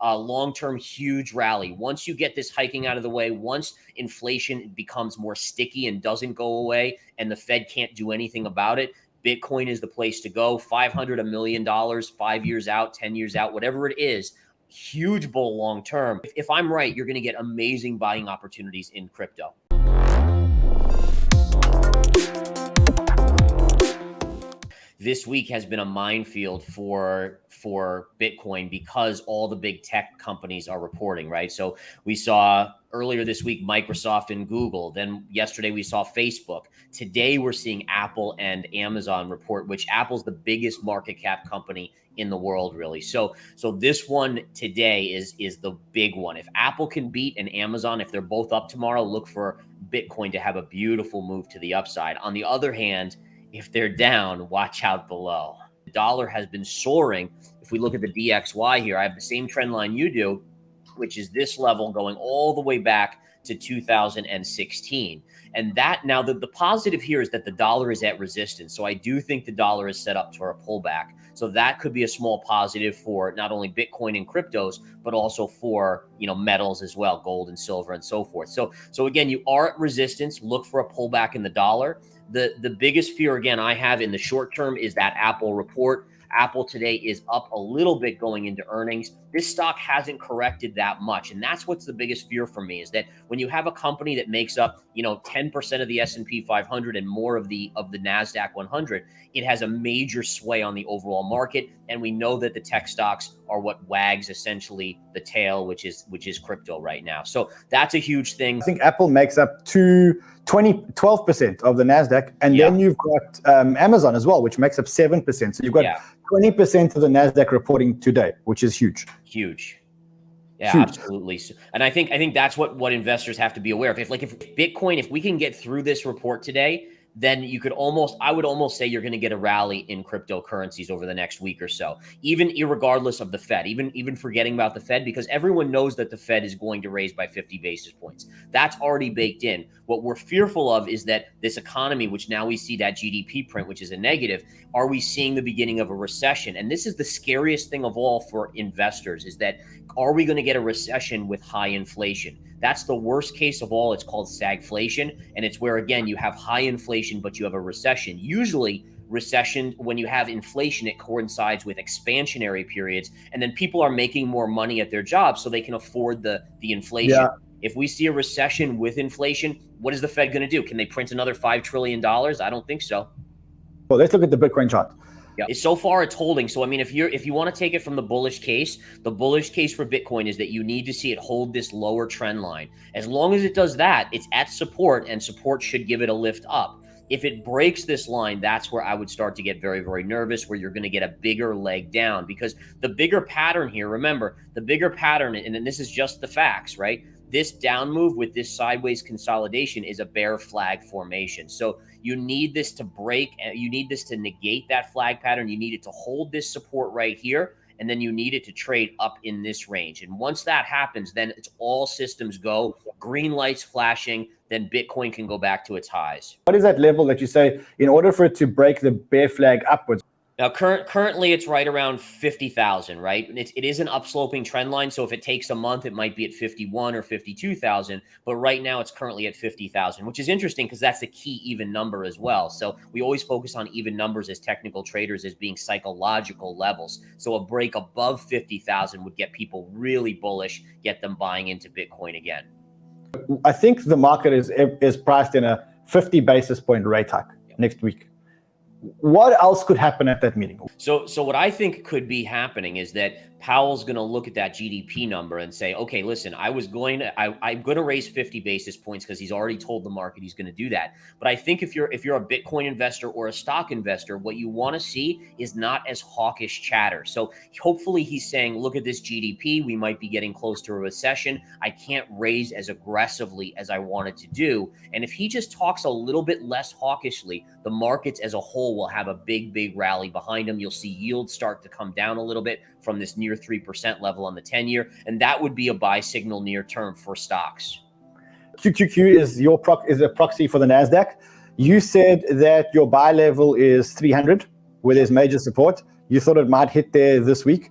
long-term huge rally. Once you get this hiking out of the way, once inflation becomes more sticky and doesn't go away and the Fed can't do anything about it, Bitcoin is the place to go. 500, $1 million, 5 years out, 10 years out, whatever it is, huge bull long term. If I'm right, you're going to get amazing buying opportunities in crypto. This week has been a minefield for Bitcoin because all the big tech companies are reporting, right? So we saw earlier this week Microsoft and Google. Then yesterday we saw Facebook. Today we're seeing Apple and Amazon report, which Apple's the biggest market cap company in the world, really. So this one today is the big one. If Apple can beat and Amazon, if they're both up tomorrow, look for Bitcoin to have a beautiful move to the upside. On the other hand, if they're down, watch out below. The dollar has been soaring. If we look at the DXY here, I have the same trend line you do, which is this level going all the way back to 2016. And that now the positive here is that the dollar is at resistance. So I do think the dollar is set up for a pullback. So that could be a small positive for not only Bitcoin and cryptos, but also for, metals as well, gold and silver and so forth. So again, you are at resistance. Look for a pullback in the dollar. The biggest fear, again, I have in the short term is that Apple report. Apple today is up a little bit going into earnings. This stock hasn't corrected that much. And that's what's the biggest fear for me is that when you have a company that makes up, 10% of the S&P 500 and more of the NASDAQ 100, it has a major sway on the overall market. And we know that the tech stocks are what wags essentially the tail, which is crypto right now. So that's a huge thing. I think Apple makes up 12% of the NASDAQ. And then you've got Amazon as well, which makes up 7%. So you've got 20% of the NASDAQ reporting today, which is huge. Huge. Yeah, huge. Absolutely. And I think that's what investors have to be aware of. If Bitcoin, if we can get through this report today, then I would almost say you're going to get a rally in cryptocurrencies over the next week or so, even irregardless of the Fed, even forgetting about the Fed, because everyone knows that the Fed is going to raise by 50 basis points. That's already baked in. What we're fearful of is that this economy, which now we see that GDP print, which is a negative, are we seeing the beginning of a recession? And this is the scariest thing of all for investors is that, are we going to get a recession with high inflation? That's the worst case of all. It's called stagflation. And it's where, again, you have high inflation, but you have a recession. Usually recession, when you have inflation, it coincides with expansionary periods. And then people are making more money at their jobs so they can afford the inflation. Yeah. If we see a recession with inflation, what is the Fed going to do? Can they print another $5 trillion? I don't think so. Well, let's look at the Bitcoin chart. Yeah. So far it's holding. So, I mean, if you want to take it from the bullish case for Bitcoin is that you need to see it hold this lower trend line. As long as it does that, it's at support, and support should give it a lift up. If it breaks this line, that's where I would start to get very, very nervous, where you're going to get a bigger leg down, because the bigger pattern here, remember, the bigger pattern, and then this is just the facts, right? This down move with this sideways consolidation is a bear flag formation. So you need this to break, you need this to negate that flag pattern. You need it to hold this support right here, and then you need it to trade up in this range. And once that happens, then it's all systems go, green lights flashing, then Bitcoin can go back to its highs. What is that level that you say in order for it to break the bear flag upwards? Now, currently it's right around 50,000, right? It is an upsloping trend line. So if it takes a month, it might be at 51 or 52,000. But right now it's currently at 50,000, which is interesting because that's the key even number as well. So we always focus on even numbers as technical traders as being psychological levels. So a break above 50,000 would get people really bullish, get them buying into Bitcoin again. I think the market is priced in a 50 basis point rate hike next week. What else could happen at that meeting? So what I think could be happening is that Powell's going to look at that GDP number and say, okay, listen, I'm going to raise 50 basis points because he's already told the market he's going to do that. But I think if you're a Bitcoin investor or a stock investor, what you want to see is not as hawkish chatter. So hopefully he's saying, look at this GDP. We might be getting close to a recession. I can't raise as aggressively as I wanted to do. And if he just talks a little bit less hawkishly, the markets as a whole will have a big, big rally behind them. You'll see yields start to come down a little bit from this near 3% level on the 10-year. And that would be a buy signal near term for stocks. QQQ is a proxy for the NASDAQ. You said that your buy level is 300, where there's major support. You thought it might hit there this week.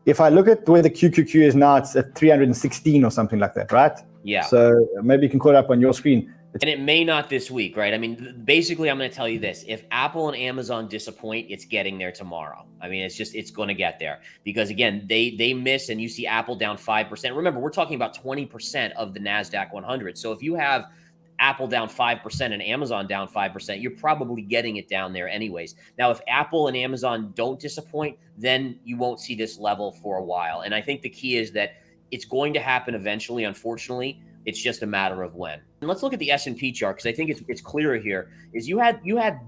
if I look at where the QQQ is now, it's at 316 or something like that, right? Yeah. So maybe you can call it up on your screen. And it may not this week, right? I mean, basically, I'm going to tell you this. If Apple and Amazon disappoint, it's getting there tomorrow. I mean, it's going to get there because, again, they miss, and you see Apple down 5%. Remember, we're talking about 20% of the NASDAQ 100. So if you have Apple down 5% and Amazon down 5%, you're probably getting it down there anyways. Now, if Apple and Amazon don't disappoint, then you won't see this level for a while. And I think the key is that it's going to happen eventually, unfortunately. It's just a matter of when. And let's look at the S&P chart, because I think it's clearer here. Is you had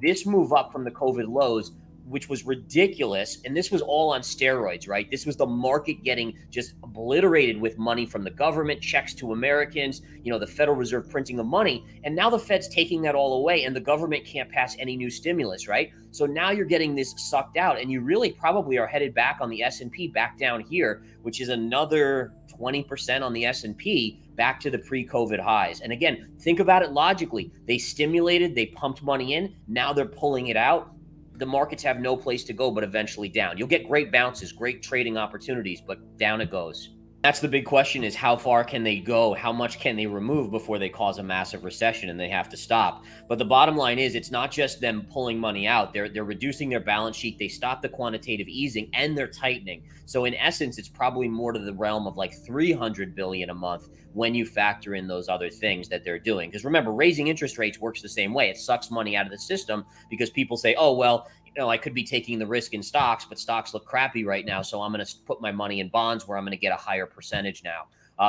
this move up from the COVID lows, which was ridiculous, and this was all on steroids, right? This was the market getting just obliterated with money from the government, checks to Americans, the Federal Reserve printing the money, and now the Fed's taking that all away, and the government can't pass any new stimulus, right? So now you're getting this sucked out, and you really probably are headed back on the S&P back down here, which is another 20% on the S&P back to the pre-COVID highs. And again, think about it logically. They stimulated, they pumped money in, now they're pulling it out. The markets have no place to go but eventually down. You'll get great bounces, great trading opportunities, but down it goes. That's the big question, is how far can they go? How much can they remove before they cause a massive recession and they have to stop? But the bottom line is, it's not just them pulling money out. They're reducing their balance sheet. They stopped the quantitative easing and they're tightening. So in essence, it's probably more to the realm of like 300 billion a month when you factor in those other things that they're doing. Because remember, raising interest rates works the same way. It sucks money out of the system because people say, oh, well, I could be taking the risk in stocks, but stocks look crappy right now. So I'm going to put my money in bonds where I'm going to get a higher percentage now.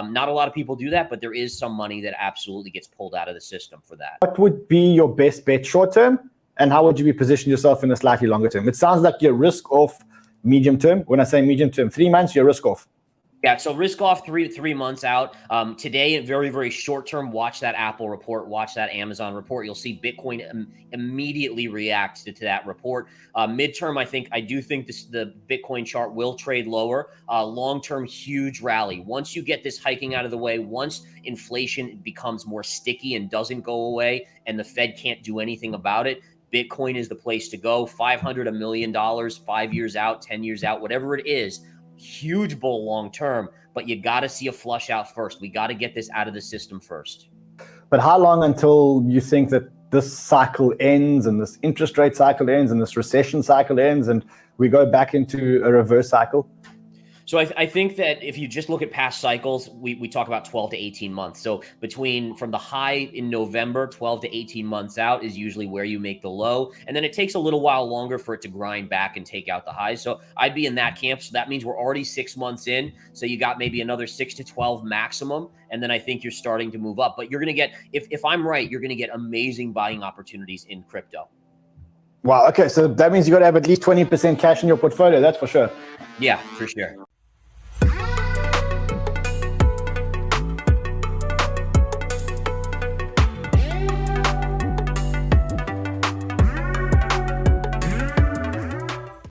Not a lot of people do that, but there is some money that absolutely gets pulled out of the system for that. What would be your best bet short term? And how would you be positioning yourself in a slightly longer term? It sounds like you're risk off medium term. When I say medium term, 3 months, you're risk off. Yeah, so risk off three months out. Today, very, very short term, watch that Apple report, watch that Amazon report. You'll see Bitcoin immediately react to that report. Midterm, I do think the Bitcoin chart will trade lower. Long term, huge rally. Once you get this hiking out of the way, once inflation becomes more sticky and doesn't go away, and the Fed can't do anything about it, Bitcoin is the place to go. $500, $1 million, 5 years out, 10 years out, whatever it is. Huge bull long term, but you got to see a flush out first. We got to get this out of the system first. But how long until you think that this cycle ends and this interest rate cycle ends and this recession cycle ends and we go back into a reverse cycle? So I think that if you just look at past cycles, we talk about 12 to 18 months. So from the high in November, 12 to 18 months out is usually where you make the low. And then it takes a little while longer for it to grind back and take out the highs. So I'd be in that camp. So that means we're already 6 months in. So you got maybe another 6 to 12 maximum. And then I think you're starting to move up. But you're going to get, if I'm right, you're going to get amazing buying opportunities in crypto. Wow. Okay. So that means you got to have at least 20% cash in your portfolio. That's for sure. Yeah, for sure.